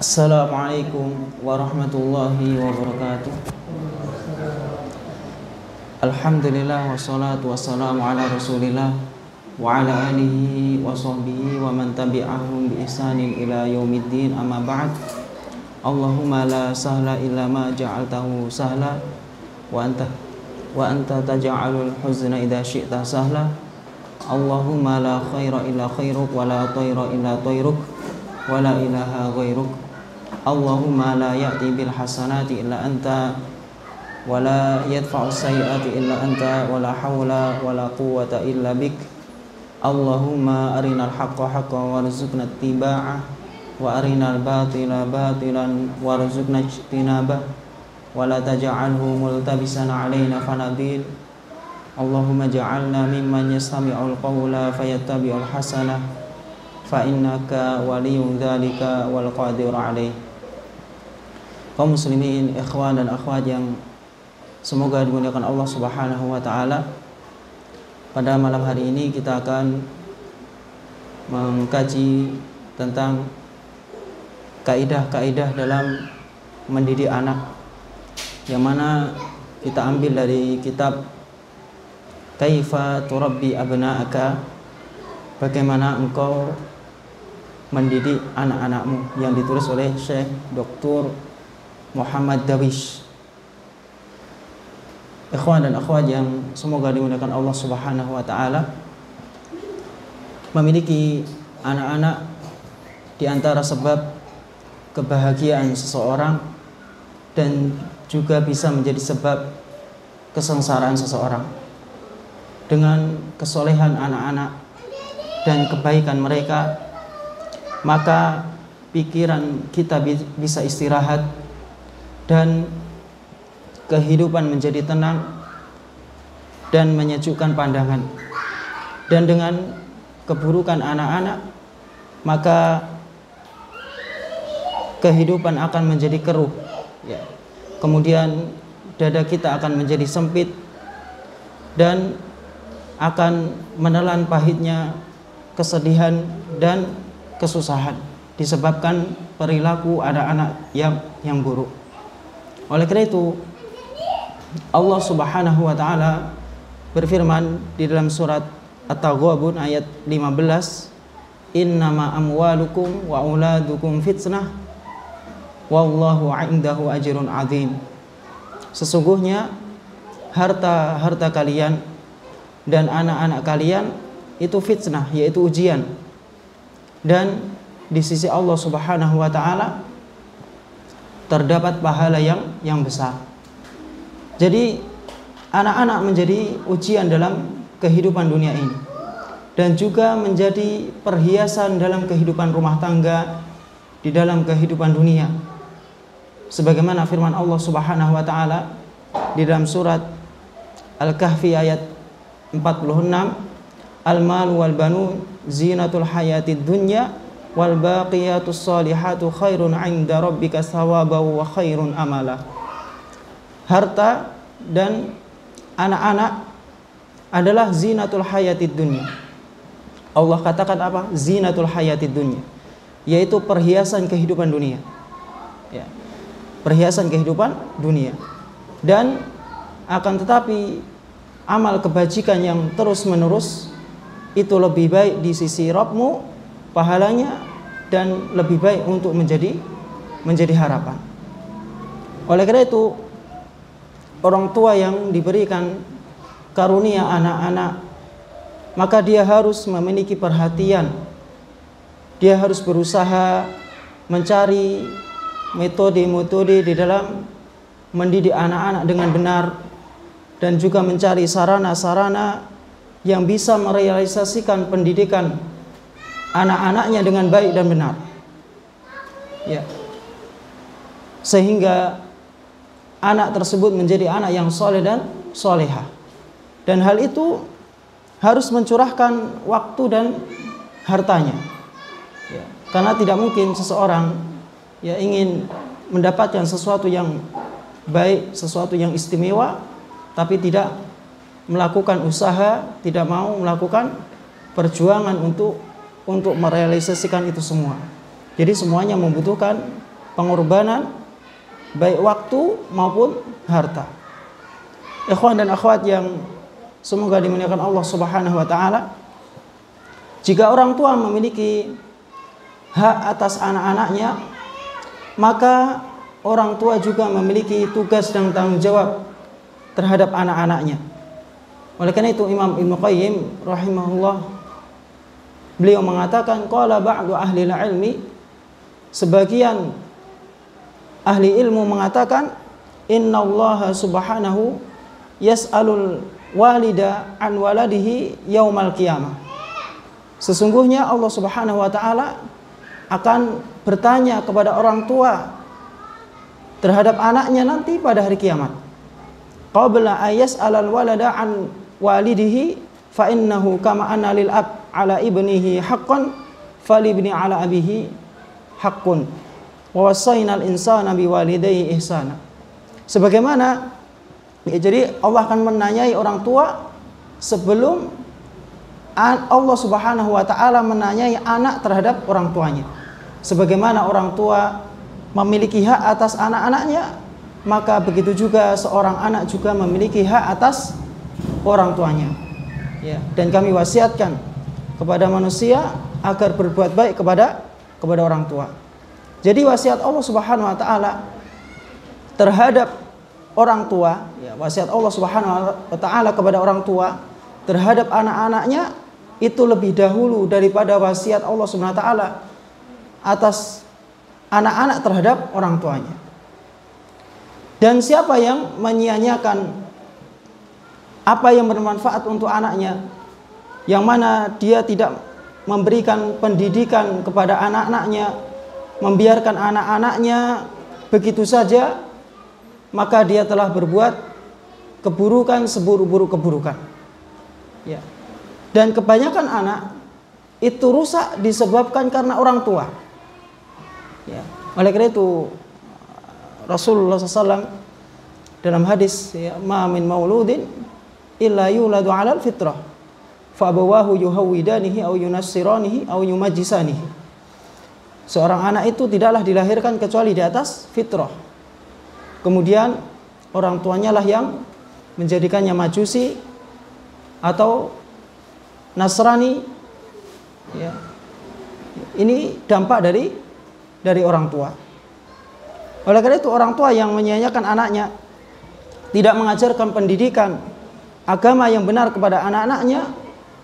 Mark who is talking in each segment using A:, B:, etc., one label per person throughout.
A: Assalamualaikum warahmatullahi wabarakatuh. Alhamdulillah wassalatu wassalamu ala rasulillah wa ala alihi wa sahbihi wa man tabi'ahum bi ihsanin ila yaumiddin, amma ba'd. Allahumma la sahla illa ma ja'altahu sahla wa anta taj'alul huzna idza syi'ta sahla. Allahumma la khaira illa khairuk wa la tayra illa tayruk wa la ilaha ghairuk. Allahumma la ya'ti bil hasanati illa anta wa la yadfa'u sayyiati illa anta wa la hawla wa la quwwata illa bik. Allahumma arinal haqqa haqqan warzuqna ittiba'ah wa arinal batila batilan warzuqna ijtinabah wa la taj'alhu multabisan 'alaina fanadil. Allahumma ja'alna mimman yastami'ul qawla fayattabi'ul hasanah fa innaka waliyyu dzalika wal qadiru 'alaih. Kaum muslimin, ikhwan dan akhwat yang semoga dimuliakan Allah Subhanahu wa taala. Pada malam hari ini kita akan mengkaji tentang kaidah-kaidah dalam mendidik anak, yang mana kita ambil dari kitab Kaifa turabbi abna'aka, bagaimana engkau mendidik anak-anakmu, yang ditulis oleh Syekh Dr. Muhammad Darwish. Ikhwan dan akhwat yang semoga dimuliakan Allah Subhanahu wa taala, memiliki anak-anak di antara sebab kebahagiaan seseorang dan juga bisa menjadi sebab kesengsaraan seseorang. Dengan kesolehan anak-anak dan kebaikan mereka, maka pikiran kita bisa istirahat dan kehidupan menjadi tenang dan menyejukkan pandangan. Dan dengan keburukan anak-anak, maka kehidupan akan menjadi keruh, ya. Kemudian dada kita akan menjadi sempit dan akan menelan pahitnya kesedihan dan kesusahan disebabkan perilaku anak-anak yang buruk. Oleh karena itu, Allah Subhanahu wa taala berfirman di dalam surat At-Taghabun ayat 15, "Innama amwalukum wa auladukum fitnah wallahu 'indahu ajrun 'adzim." Sesungguhnya harta kalian dan anak-anak kalian itu fitnah, yaitu ujian, dan di sisi Allah Subhanahu wa taala terdapat pahala yang besar. Jadi anak-anak menjadi ujian dalam kehidupan dunia ini, dan juga menjadi perhiasan dalam kehidupan rumah tangga, di dalam kehidupan dunia. Sebagaimana firman Allah Subhanahu wa taala di dalam surat Al-Kahfi ayat 46, "Al-malu wal banun zinatul hayatid dunya wal baqiyatus salihatu khairun 'inda rabbika thawaban wa khairun amala." Harta dan anak-anak adalah zinatul hayatid dunya. Allah katakan apa? Zinatul hayatid dunya, yaitu perhiasan kehidupan dunia, ya. Perhiasan kehidupan dunia. Dan akan tetapi amal kebajikan yang terus menerus itu lebih baik di sisi Rabbmu pahalanya, dan lebih baik untuk menjadi harapan. Oleh karena itu, orang tua yang diberikan karunia anak-anak, maka dia harus memiliki perhatian. Dia harus berusaha mencari metode-metode di dalam mendidik anak-anak dengan benar, dan juga mencari sarana-sarana yang bisa merealisasikan pendidikan anak-anaknya dengan baik dan benar, ya, sehingga anak tersebut menjadi anak yang soleh dan solehah. Dan hal itu harus mencurahkan waktu dan hartanya, ya. Karena tidak mungkin seseorang, ya, ingin mendapatkan sesuatu yang baik, sesuatu yang istimewa, tapi tidak melakukan usaha, tidak mau melakukan perjuangan untuk merealisasikan itu semua. Jadi semuanya membutuhkan pengorbanan baik waktu maupun harta. Ikhwan dan akhwat yang semoga dimuliakan Allah Subhanahu wa taala, jika orang tua memiliki hak atas anak-anaknya, maka orang tua juga memiliki tugas dan tanggung jawab terhadap anak-anaknya. Oleh karena itu Imam Ibnu Qayyim rahimahullah, beliau mengatakan, qala ba'du ahli ilmi, sebagian ahli ilmu mengatakan, innallaha subhanahu yas'alul walida an waladihi yaumal qiyamah. Sesungguhnya Allah Subhanahu wa taala akan bertanya kepada orang tua terhadap anaknya nanti pada hari kiamat. Qabla ayas alal walada an walidihi fa innahu kama anna lil ab ala ibnihi haqqan falibni ala abihi haqqun wa wasainal insana biwalidayhi ihsana. Sebagaimana jadi Allah akan menanyai orang tua sebelum Allah Subhanahu wa taala menanyai anak terhadap orang tuanya. Sebagaimana orang tua memiliki hak atas anak-anaknya, maka begitu juga seorang anak juga memiliki hak atas orang tuanya. Ya, dan kami wasiatkan kepada manusia agar berbuat baik kepada orang tua. Jadi wasiat Allah Subhanahu wa taala terhadap orang tua, ya, wasiat Allah Subhanahu wa taala kepada orang tua terhadap anak-anaknya itu lebih dahulu daripada wasiat Allah Subhanahu wa taala atas anak-anak terhadap orang tuanya. Dan siapa yang menyia-nyiakan apa yang bermanfaat untuk anaknya, yang mana dia tidak memberikan pendidikan kepada anak-anaknya, membiarkan anak-anaknya begitu saja, maka dia telah berbuat keburukan seburuk-buruk keburukan. Ya. Dan kebanyakan anak itu rusak disebabkan karena orang tua. Ya. Oleh karena itu Rasulullah SAW dalam hadis, ya, ma min mauludin illa yuladu 'alal fitrah fa abawahu yuhawwidanihi aw yunassiranihi aw yumajjisanihi. Seorang anak itu tidaklah dilahirkan kecuali di atas fitrah. Kemudian orang tuanya lah yang menjadikannya majusi atau Nasrani. Ya. Ini dampak dari orang tua. Oleh karena itu orang tua yang menyia-nyiakan anaknya, tidak mengajarkan pendidikan agama yang benar kepada anak-anaknya,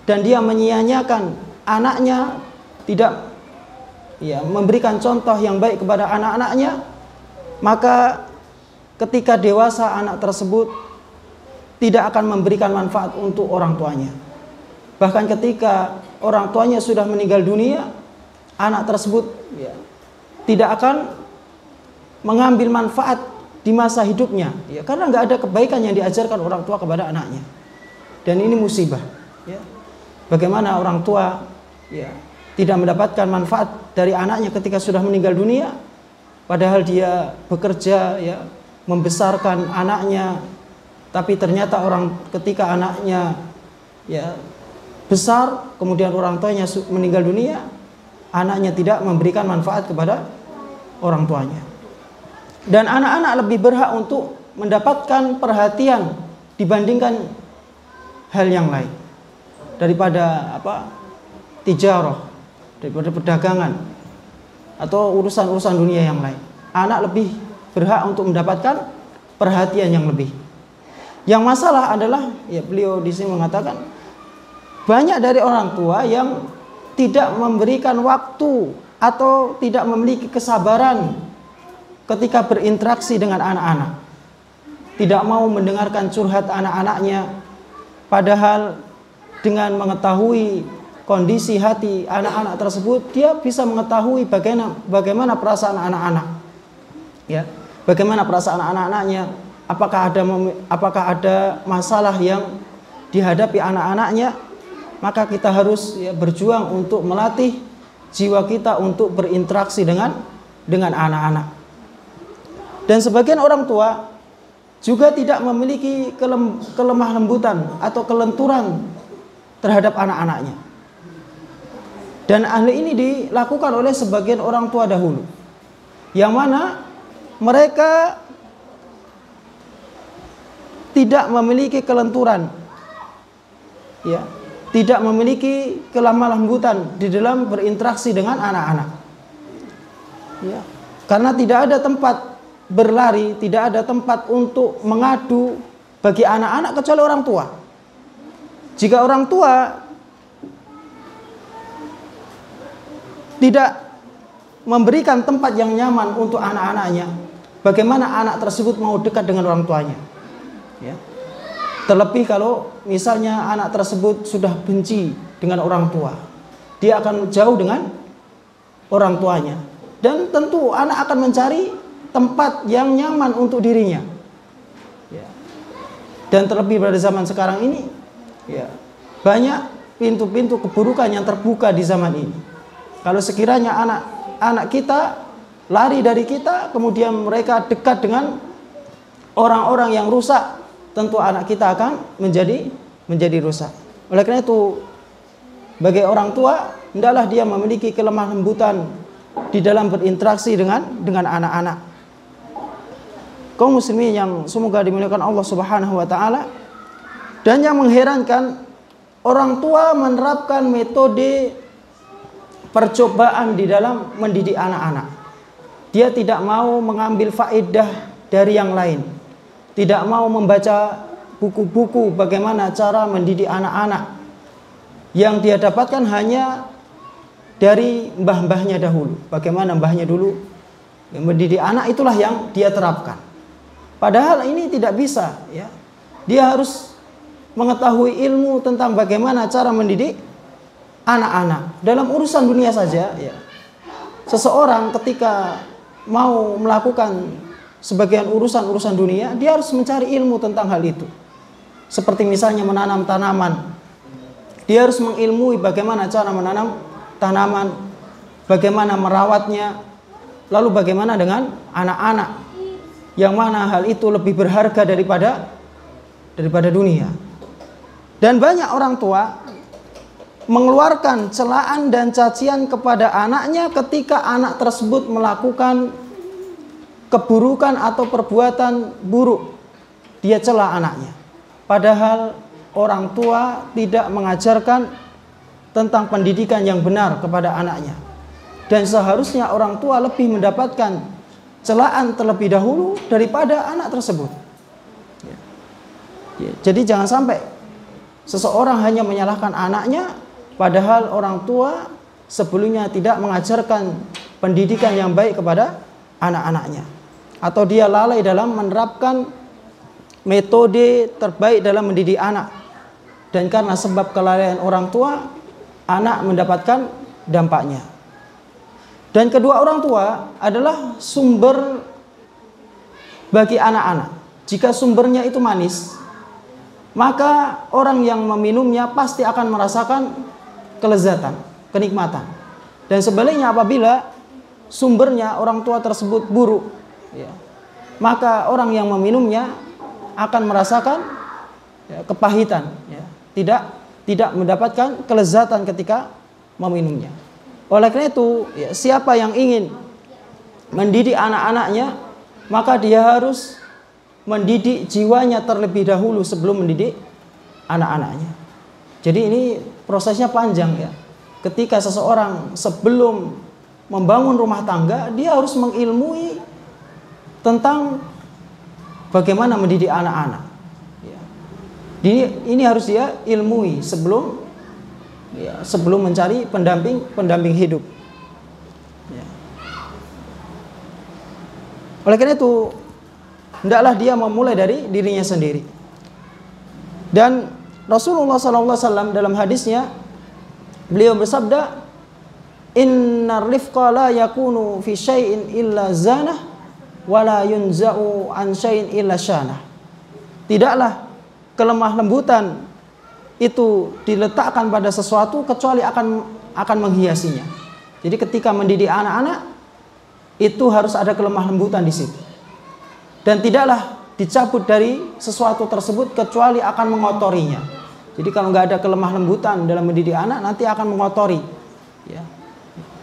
A: dan dia menyia-nyiakan anaknya, tidak, ya, memberikan contoh yang baik kepada anak-anaknya, maka ketika dewasa anak tersebut tidak akan memberikan manfaat untuk orang tuanya. Bahkan ketika orang tuanya sudah meninggal dunia, anak tersebut, ya, tidak akan mengambil manfaat di masa hidupnya, ya, karena nggak ada kebaikan yang diajarkan orang tua kepada anaknya. Dan ini musibah, ya. Bagaimana orang tua, ya, tidak mendapatkan manfaat dari anaknya ketika sudah meninggal dunia, padahal dia bekerja, ya, membesarkan anaknya, tapi ternyata ketika anaknya, ya, besar, kemudian orang tuanya meninggal dunia, anaknya tidak memberikan manfaat kepada orang tuanya. Dan anak-anak lebih berhak untuk mendapatkan perhatian dibandingkan hal yang lain, daripada tijarah, daripada perdagangan atau urusan-urusan dunia yang lain. Anak lebih berhak untuk mendapatkan perhatian yang lebih. Yang masalah adalah, ya, beliau di sini mengatakan banyak dari orang tua yang tidak memberikan waktu atau tidak memiliki kesabaran ketika berinteraksi dengan anak-anak. Tidak mau mendengarkan curhat anak-anaknya, padahal dengan mengetahui kondisi hati anak-anak tersebut, dia bisa mengetahui bagaimana perasaan anak-anak, ya, bagaimana perasaan anak-anaknya, apakah ada masalah yang dihadapi anak-anaknya. Maka kita harus, ya, berjuang untuk melatih jiwa kita untuk berinteraksi dengan anak-anak. Dan sebagian orang tua juga tidak memiliki kelemah lembutan atau kelenturan terhadap anak-anaknya. Dan hal ini dilakukan oleh sebagian orang tua dahulu.
B: yang mana mereka tidak memiliki kelenturan, ya, tidak memiliki kelemah lembutan di dalam berinteraksi dengan anak-anak, ya, karena tidak ada tempat berlari, tidak ada tempat untuk mengadu bagi anak-anak kecuali orang tua. Jika orang tua tidak memberikan tempat yang nyaman untuk anak-anaknya, bagaimana anak tersebut mau dekat dengan orang tuanya? Ya. Terlebih kalau misalnya anak tersebut sudah benci dengan orang tua, dia akan jauh dengan orang tuanya, dan tentu anak akan mencari tempat yang nyaman untuk dirinya. Ya. Dan terlebih pada zaman sekarang ini, ya, banyak pintu-pintu keburukan yang terbuka di zaman ini. Kalau sekiranya anak kita lari dari kita, kemudian mereka dekat dengan orang-orang yang rusak, tentu anak kita akan menjadi rusak. Oleh karena itu, bagi orang tua, hendaklah dia memiliki kelemah lembutan di dalam berinteraksi dengan anak-anak. Kaum muslimin yang semoga dimuliakan Allah Subhanahu wa taala. Dan yang mengherankan, orang tua menerapkan metode percobaan di dalam mendidik anak-anak. Dia tidak mau mengambil faedah dari yang lain, tidak mau membaca buku-buku bagaimana cara mendidik anak-anak. Yang dia dapatkan hanya dari mbah-mbahnya dahulu. Bagaimana mbahnya dulu mendidik anak, itulah yang dia terapkan. Padahal ini tidak bisa, ya. Dia harus mengetahui ilmu tentang bagaimana cara mendidik anak-anak. Dalam urusan dunia saja, ya, seseorang ketika mau melakukan sebagian urusan dunia, dia harus mencari ilmu tentang hal itu. Seperti misalnya menanam tanaman, dia harus mengilmui bagaimana cara menanam tanaman, bagaimana merawatnya, lalu bagaimana dengan anak-anak, yang mana hal itu lebih berharga daripada dunia. Dan banyak orang tua mengeluarkan celaan dan cacian kepada anaknya ketika anak tersebut melakukan keburukan atau perbuatan buruk. Dia cela anaknya, padahal orang tua tidak mengajarkan tentang pendidikan yang benar kepada anaknya. Dan seharusnya orang tua lebih mendapatkan celaan terlebih dahulu daripada anak tersebut. Jadi jangan sampai seseorang hanya menyalahkan anaknya, padahal orang tua sebelumnya tidak mengajarkan pendidikan yang baik kepada anak-anaknya. Atau dia lalai dalam menerapkan metode terbaik dalam mendidik anak. Dan karena sebab kelalaian orang tua, anak mendapatkan dampaknya. Dan kedua orang tua adalah sumber bagi anak-anak. Jika sumbernya itu manis, maka orang yang meminumnya pasti akan merasakan kelezatan, kenikmatan. Dan sebaliknya apabila sumbernya orang tua tersebut buruk, ya, maka orang yang meminumnya akan merasakan, ya, kepahitan, ya, tidak mendapatkan kelezatan ketika meminumnya. Oleh karena itu, ya, siapa yang ingin mendidik anak-anaknya, maka dia harus mendidik jiwanya terlebih dahulu sebelum mendidik anak-anaknya. Jadi ini prosesnya panjang, ya. Ketika seseorang sebelum membangun rumah tangga, dia harus mengilmui tentang bagaimana mendidik anak-anak. Ya. Ini harus dia ilmui sebelum mencari pendamping hidup. Ya. Oleh karena itu, hendaklah dia memulai dari dirinya sendiri. Dan Rasulullah SAW dalam hadisnya, beliau bersabda, "Innar rifqa la yakunu fi syai'in illa zanah, wa la yunza'u an syai'in illa syanah." Tidaklah kelemah lembutan itu diletakkan pada sesuatu kecuali akan menghiasinya. Jadi ketika mendidik anak-anak, itu harus ada kelemah lembutan di situ. Dan tidaklah dicabut dari sesuatu tersebut kecuali akan mengotorinya. Jadi kalau nggak ada kelemah lembutan dalam mendidik anak, nanti akan mengotori, ya,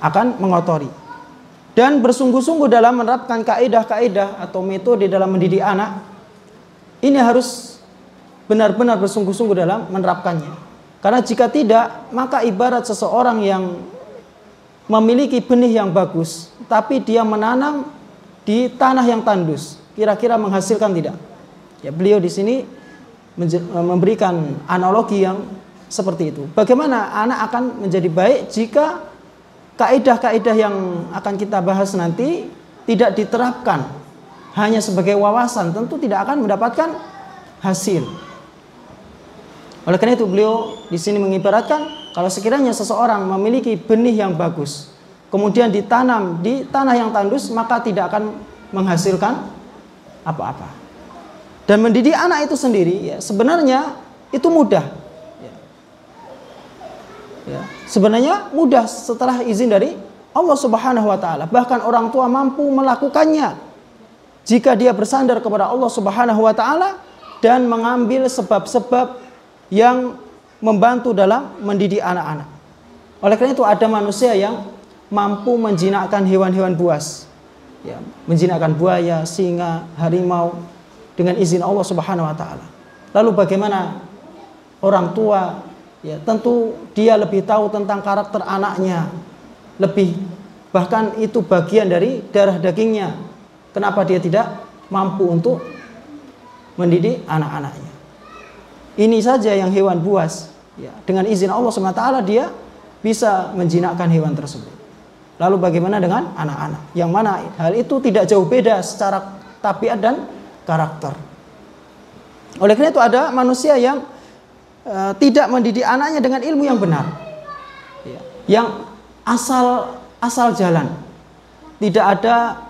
B: akan mengotori. dan bersungguh-sungguh dalam menerapkan kaidah-kaidah atau metode dalam mendidik anak. Ini harus benar-benar bersungguh-sungguh dalam menerapkannya. Karena jika tidak, maka ibarat seseorang yang memiliki benih yang bagus, tapi dia menanam di tanah yang tandus, kira-kira menghasilkan tidak? Ya, beliau di sini memberikan analogi yang seperti itu. Bagaimana anak akan menjadi baik jika kaidah-kaidah yang akan kita bahas nanti tidak diterapkan hanya sebagai wawasan, tentu tidak akan mendapatkan hasil. Oleh karena itu beliau di sini mengibaratkan kalau sekiranya seseorang memiliki benih yang bagus, kemudian ditanam di tanah yang tandus, maka tidak akan menghasilkan apa-apa. Dan mendidik anak itu sendiri, ya, sebenarnya itu mudah. Ya, sebenarnya mudah setelah izin dari Allah Subhanahu wa taala. Bahkan orang tua mampu melakukannya jika dia bersandar kepada Allah Subhanahu wa taala dan mengambil sebab-sebab yang membantu dalam mendidik anak-anak. Oleh karena itu ada manusia yang mampu menjinakkan hewan-hewan buas, ya, menjinakkan buaya, singa, harimau dengan izin Allah Subhanahu wa taala. Lalu bagaimana orang tua? Ya, tentu dia lebih tahu tentang karakter anaknya, lebih, bahkan itu bagian dari darah dagingnya. Kenapa dia tidak mampu untuk mendidik anak-anaknya? Ini saja yang hewan buas, ya, dengan izin Allah SWT dia bisa menjinakkan hewan tersebut. Lalu bagaimana dengan anak-anak? Yang mana hal itu tidak jauh beda secara tabiat dan karakter. Oleh karena itu ada manusia yang tidak mendidik anaknya dengan ilmu yang benar, ya, yang asal jalan, tidak ada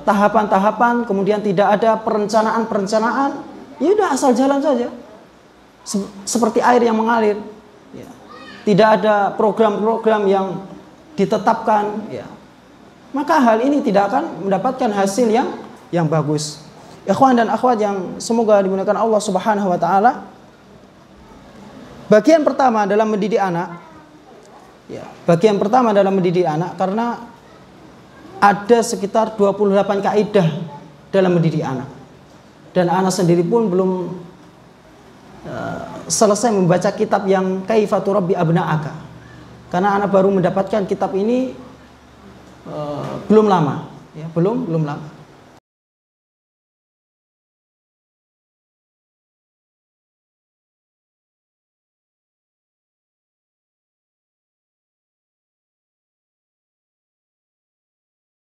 B: tahapan-tahapan, kemudian tidak ada perencanaan, ya udah asal jalan saja, seperti air yang mengalir, ya. Tidak ada program-program yang ditetapkan, ya. Maka hal ini tidak akan mendapatkan hasil yang bagus. Ikhwan dan akhwat yang semoga dimuliakan Allah Subhanahu wa taala. Bagian pertama dalam mendidik anak, ya, bagian pertama dalam mendidik anak, karena ada sekitar 28 kaidah dalam mendidik anak. Dan anak sendiri pun belum selesai membaca kitab yang Kaifa Turabbi Abna'aka. Karena anak baru mendapatkan kitab ini belum lama, ya, belum lama.